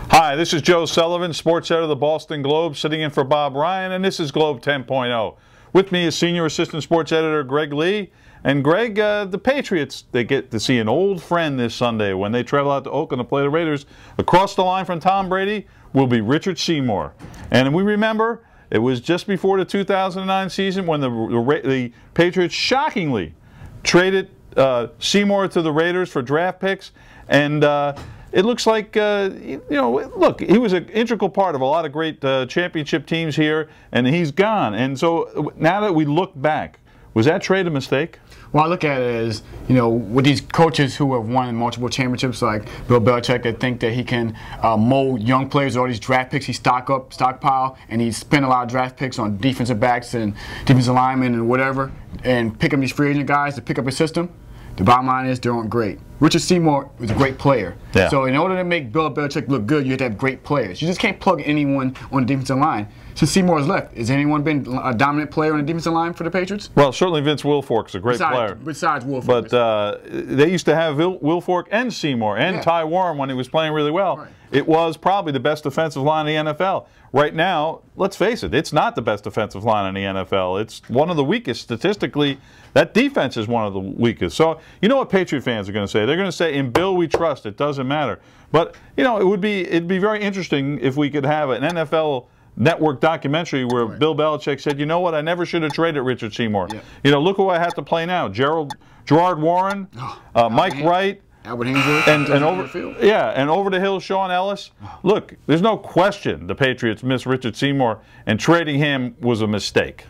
Hi, this is Joe Sullivan, sports editor of the Boston Globe, sitting in for Bob Ryan, and this is Globe 10.0. With me is senior assistant sports editor Greg Lee. And Greg, the Patriots, they get to see an old friend this Sunday when they travel out to Oakland to play the Raiders. Across the line from Tom Brady will be Richard Seymour. And we remember it was just before the 2009 season when the Patriots shockingly traded Seymour to the Raiders for draft picks. And it looks like, look, he was an integral part of a lot of great championship teams here, and he's gone. And so now that we look back, was that trade a mistake? Well, I look at it as, with these coaches who have won multiple championships like Bill Belichick, that think that he can mold young players, all these draft picks, he stockpile, and he spend a lot of draft picks on defensive backs and defensive linemen and whatever, and pick up these free agent guys to pick up his system. The bottom line is they aren't great. Richard Seymour was a great player. Yeah. So in order to make Bill Belichick look good, you have to have great players. You just can't plug anyone on the defensive line. Since Seymour has left, has anyone been a dominant player on the defensive line for the Patriots? Well, certainly Vince Wilfork's a great player. Besides Wilfork. But they used to have Wilfork and Seymour and Ty Warren when he was playing really well. Right. It was probably the best defensive line in the NFL. Right now, let's face it, it's not the best defensive line in the NFL. It's one of the weakest statistically. That defense is one of the weakest. So you know what Patriot fans are going to say? They're going to say, in Bill we trust, it doesn't matter. But, it'd be very interesting if we could have an NFL network documentary where Bill Belichick said, you know what, I never should have traded Richard Seymour. Yeah. Look who I have to play now. Gerard Warren, Mike Wright, Albert Haynesworth, and over the hill, Sean Ellis. Look, there's no question the Patriots missed Richard Seymour, and trading him was a mistake.